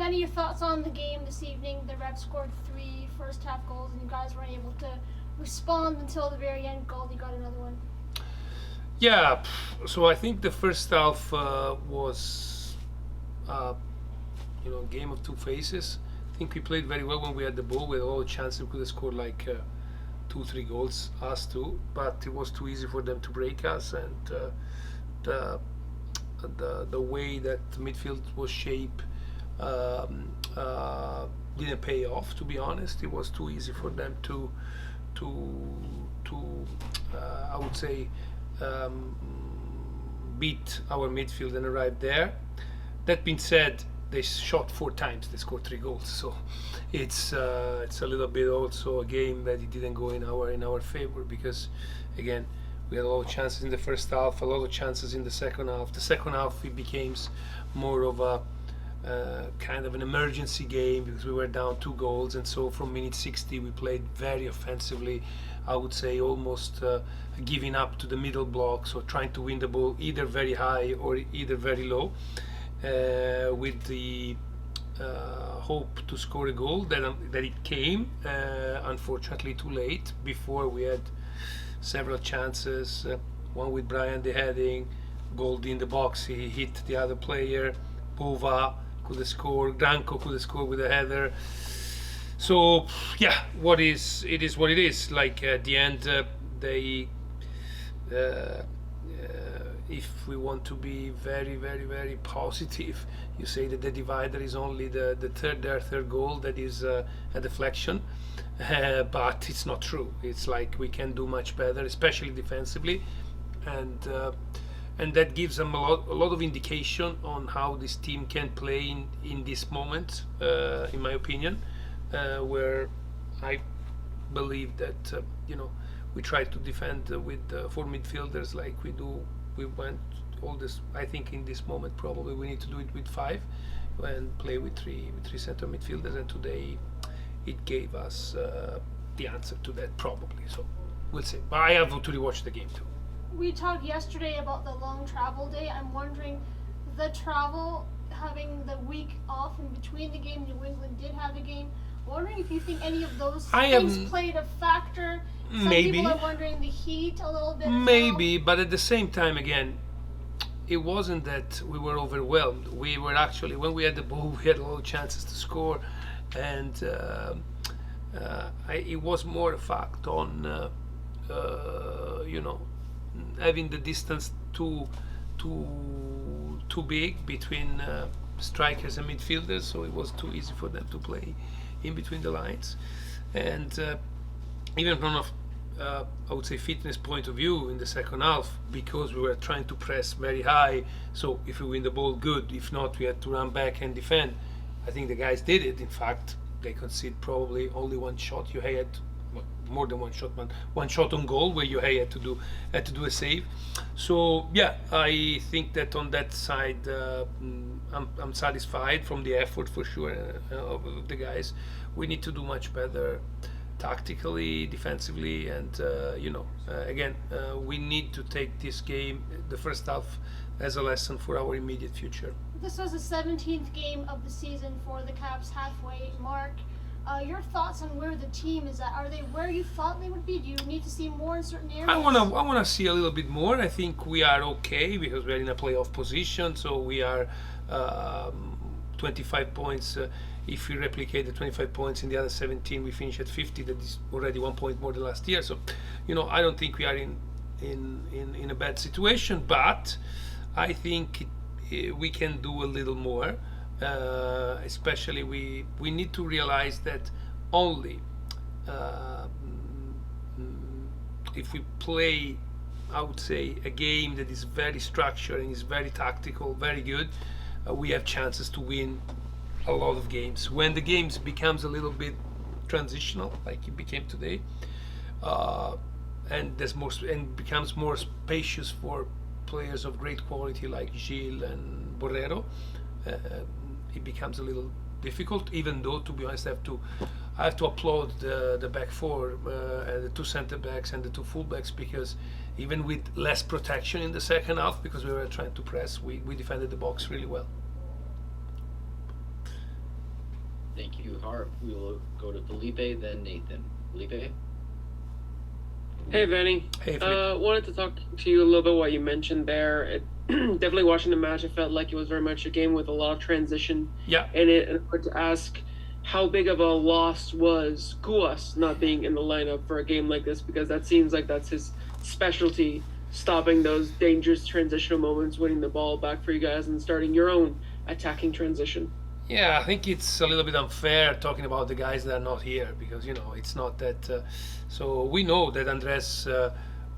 Vanni, your thoughts on the game this evening? The Revs scored 3 first-half goals, and you guys weren't able to respond until the very end goal. You got another one. Yeah, so I think the first half was, game of two faces. I think we played very well when we had the ball. We had a lot of chances. We could have scored like 2-3 goals, us too, but it was too easy for them to break us. And the the way that midfield was shaped didn't pay off. To be honest, it was too easy for them to I would say beat our midfield and arrive there. That being said, they shot 4 times, they scored 3 goals. So it's a little bit also a game that it didn't go in our favor, because again we had a lot of chances in the first half, a lot of chances in the second half. The second half it became more of a kind of an emergency game because we were down 2 goals, and so from minute 60 we played very offensively. I would say almost giving up to the middle block, so trying to win the ball either very high or either very low, with the hope to score a goal. That it came, unfortunately too late. Before we had several chances, one with Brian the heading, Gold in the box, he hit the other player, Pova could have scored, Granco could have scored with a header. So yeah, it is what it is. Like at the end, they if we want to be very, very, very positive, you say that the divider is only their third goal that is a deflection, but it's not true. It's like we can do much better, especially defensively, and that gives them a lot of indication on how this team can play in this moment, in my opinion, where I believe that we try to defend with 4 midfielders like we do. We went all this. I think in this moment probably we need to do it with 5 and play with three center midfielders. And today it gave us the answer to that probably. So we'll see. But I have to rewatch the game too. We talked yesterday about the long travel day. I'm wondering, the travel, having the week off in between the game, New England did have a game. Wondering if you think any of those things played a factor. Some people are wondering the heat a little bit. Maybe, but at the same time, again, it wasn't that we were overwhelmed. We were actually, when we had the ball, we had a lot of chances to score, and it was more a fact on having the distance too big between strikers and midfielders, so it was too easy for them to play in between the lines. And even from I would say fitness point of view in the second half, because we were trying to press very high, so if we win the ball, good. If not, we had to run back and defend. I think the guys did it. In fact, they conceded probably only 1 shot. You had more than 1 shot, but 1 shot on goal where you had to do a save. So yeah, I think that on that side, I'm satisfied from the effort for sure of the guys. We need to do much better tactically, defensively, and again, we need to take this game, the first half, as a lesson for our immediate future. This was the 17th game of the season for the Caps, halfway mark. Your thoughts on where the team is at? Are they where you thought they would be? Do you need to see more in certain areas? I wanna see a little bit more. I think we are okay because we are in a playoff position, so we are 25 points. If we replicate the 25 points in the other 17, we finish at 50. That is already 1 point more than last year. So, I don't think we are in a bad situation, but I think we can do a little more. Especially we need to realize that only if we play, I would say, a game that is very structured and is very tactical, very good, we have chances to win a lot of games. When the games becomes a little bit transitional, like it became today, and there's more and becomes more spacious for players of great quality like Gil and Borrero, it becomes a little difficult. Even though, to be honest, I have to applaud the back 4, the 2 center backs and the 2 full backs, because even with less protection in the second half, because we were trying to press, we defended the box really well. Matthew Hart. We will go to Felipe, then Nathan. Felipe? Hey, Vanni. Hey, Felipe. Wanted to talk to you a little bit what you mentioned there. Definitely watching the match, it felt like it was very much a game with a lot of transition in it. And I wanted to ask how big of a loss was Guas not being in the lineup for a game like this, because that seems like that's his specialty, stopping those dangerous transitional moments, winning the ball back for you guys, and starting your own attacking transition. Yeah, I think it's a little bit unfair talking about the guys that are not here, because it's not that. So we know that Andres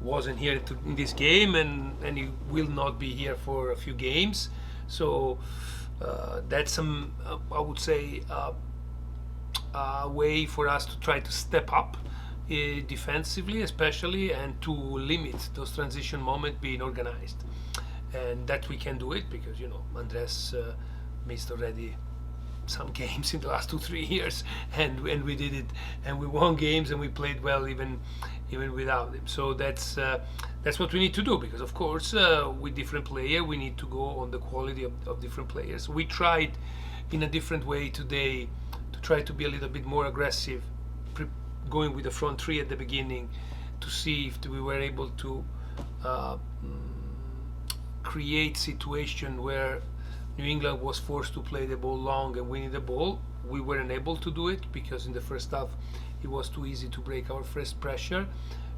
wasn't here in this game, and he will not be here for a few games. So that's I would say a way for us to try to step up defensively, especially, and to limit those transition moments being organized, and that we can do it because Andres missed already some games in the last 2-3 years, and we did it, and we won games, and we played well even without him. So that's what we need to do, because of course with different players we need to go on the quality of different players. We tried in a different way today to try to be a little bit more aggressive, going with the front three at the beginning, to see if we were able to create situation where New England was forced to play the ball long and winning the ball. We weren't able to do it because in the first half it was too easy to break our first pressure,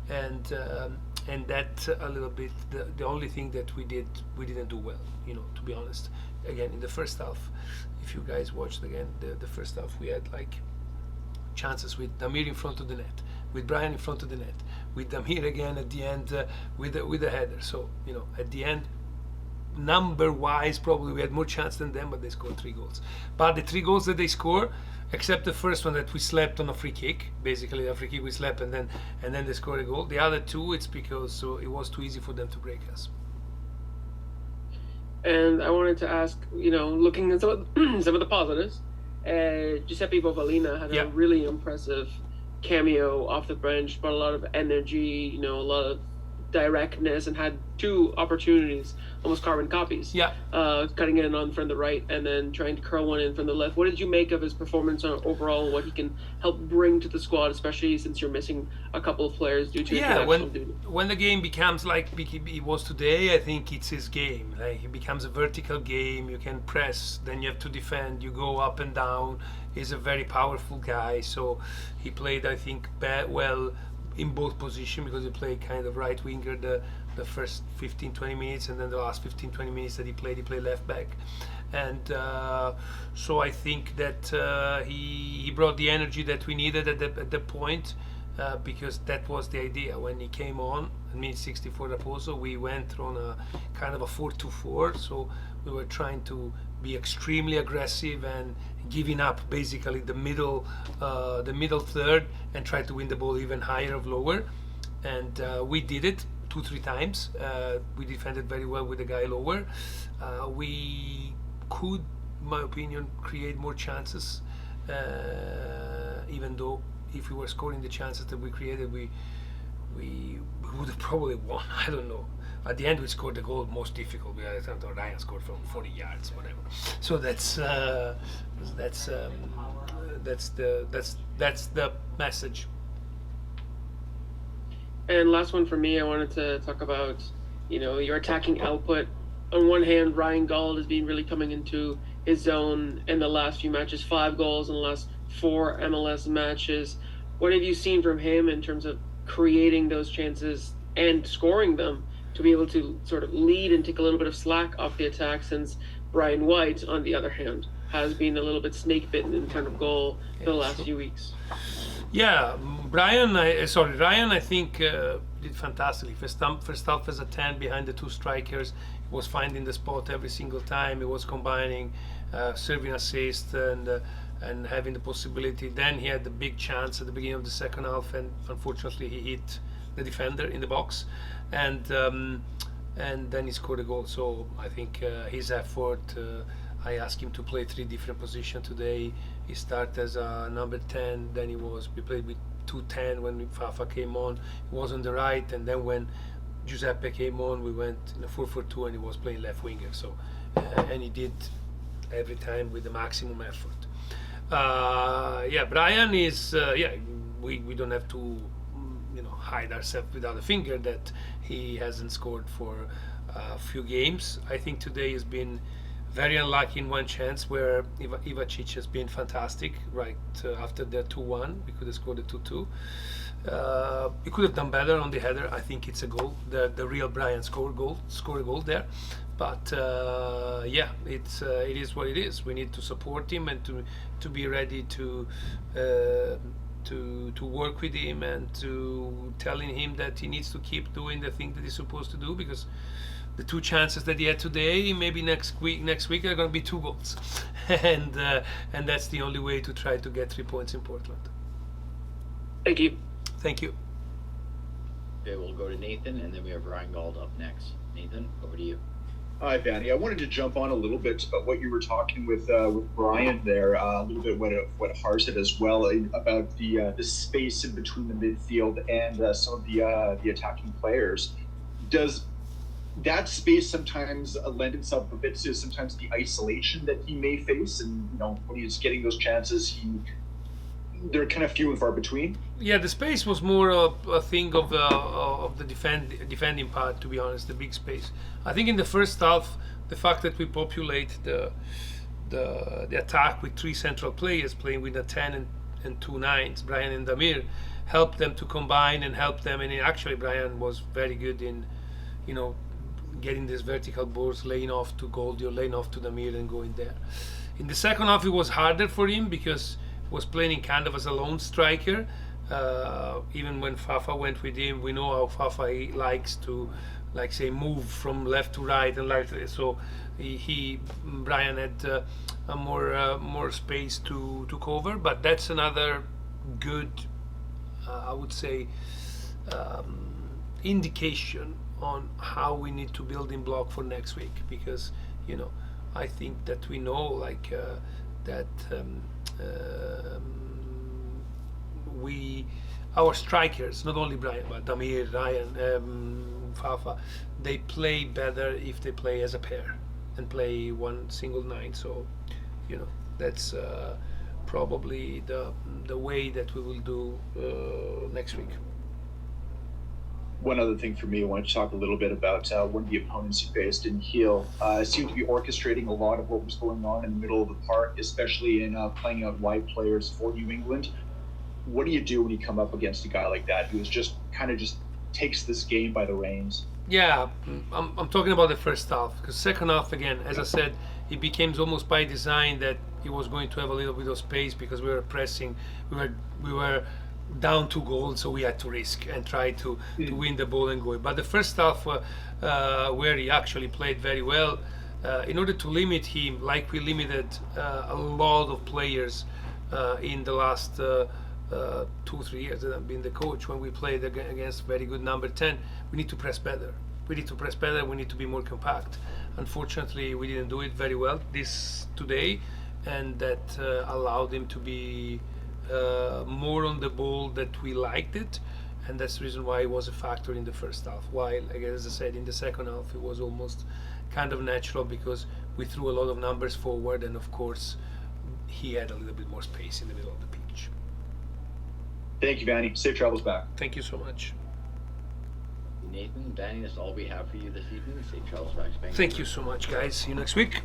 and that a little bit the only thing that we didn't do well, to be honest. Again, in the first half, if you guys watched again the first half, we had like chances with Damir in front of the net, with Brian in front of the net, with Damir again at the end with the header. So at the end, number wise probably we had more chance than them, but they scored 3 goals. But the 3 goals that they score, except the first one that we slept on a free kick, basically a free kick we slept, and then they scored a goal. The other 2, it's because it was too easy for them to break us. And I wanted to ask, looking at some of the positives, Giuseppe Bovalina had a really impressive cameo off the bench, brought a lot of energy, a lot of directness, and had 2 opportunities, almost carbon copies. Cutting in on from the right and then trying to curl one in from the left. What did you make of his performance overall, and what he can help bring to the squad, especially since you're missing a couple of players due to international duty? When the game becomes like it was today, I think it's his game. Like, it becomes a vertical game. You can press, then you have to defend. You go up and down. He's a very powerful guy. So he played, I think, well in both positions, because he played kind of right winger the first 15-20 minutes, and then the last 15-20 minutes that he played left back. And so I think that he brought the energy that we needed at the point, because that was the idea when he came on at minute 64 Raposo. We went on a kind of a 4-2-4, so we were trying to be extremely aggressive and giving up basically the middle third, and try to win the ball even higher or lower. And we did it 2-3 times. We defended very well with the guy lower. We could, in my opinion, create more chances, even though if we were scoring the chances that we created, we would have probably won. I don't know. At the end, we scored the goal most difficult. Ryan scored from 40 yards, whatever. So that's the message. And last one for me, I wanted to talk about, your attacking output. On one hand, Ryan Gauld has been really coming into his zone in the last few matches, 5 goals in the last 4 MLS matches. What have you seen from him in terms of creating those chances and scoring them, to be able to sort of lead and take a little bit of slack off the attack, since Brian White, on the other hand, has been a little bit snake-bitten in front of goal for the last few weeks? Yeah, Ryan, I think did fantastically. First half as a 10 behind the 2 strikers. He was finding the spot every single time. He was combining serving assist and having the possibility. Then he had the big chance at the beginning of the second half, and unfortunately he hit the defender in the box, and then he scored a goal. So I think his effort. I asked him to play 3 different positions today. He started as a number 10, then we played with 2-10 when Fafa came on. He was on the right, and then when Giuseppe came on, we went in a 4-4-2, and he was playing left winger. So and he did every time with the maximum effort. Yeah, Brian is we don't have to hide ourselves without a finger that he hasn't scored for a few games. I think today has been very unlucky in one chance where Ivacic has been fantastic right after the 2-1. We could have scored the 2-2. We could have done better on the header. I think it's a goal. The real Brian scored a goal there. But it is what it is. We need to support him and to be ready to work with him and to telling him that he needs to keep doing the thing that he's supposed to do, because the 2 chances that he had today, maybe next week are going to be 2 goals, and that's the only way to try to get 3 points in Portland. Thank you. Thank you. Okay, we'll go to Nathan, and then we have Ryan Gauld up next. Nathan, over to you. Hi, Vanni. I wanted to jump on a little bit about what you were talking with Brian there, a little bit what Har said as well about the space in between the midfield and some of the attacking players. Does that space sometimes lend itself a bit to sometimes the isolation that he may face, and when he's getting those chances, they're kind of few and far between? Yeah, the space was more a thing of the defending part, to be honest, the big space. I think in the first half, the fact that we populate the attack with 3 central players playing with a 10 and 2 9s, Brian and Damir, helped them to combine and help them. And actually, Brian was very good in, getting these vertical balls, laying off to Goldie or laying off to Damir and going there. In the second half, it was harder for him because he was playing kind of as a lone striker. Even when Fafa went with him, we know how Fafa likes to, move from left to right and right. So Brian had more space to cover. But that's another good, I would say, indication on how we need to build in block for next week, because I think that we know that our strikers, not only Brian but Damir, Ryan, Fafa, they play better if they play as a pair and play one single 9. So that's probably the way that we will do next week. One other thing for me, I wanted to talk a little bit about one of the opponents you faced in Heel. Seemed to be orchestrating a lot of what was going on in the middle of the park, especially in playing out wide players for New England. What do you do when you come up against a guy like that who is just takes this game by the reins? Yeah, I'm talking about the first half, because second half, again, as I said, it became almost by design that he was going to have a little bit of space because we were pressing, we were down 2 goals, so we had to risk and try to win the ball and go. But the first half, where he actually played very well, in order to limit him, like we limited a lot of players in the last 2-3 years that I've been the coach, when we played against very good number 10, we need to press better. We need to be more compact. Unfortunately, we didn't do it very well today, and that allowed him to be more on the ball that we liked it, and that's the reason why it was a factor in the first half. While, as I said, in the second half it was almost kind of natural because we threw a lot of numbers forward, and of course he had a little bit more space in the middle of the pitch. Thank you, Vanni. Safe travels back. Thank you so much. Nathan, Vanni, that's all we have for you this evening. Safe travels back to Vancouver. Thank you so much, guys. See you next week.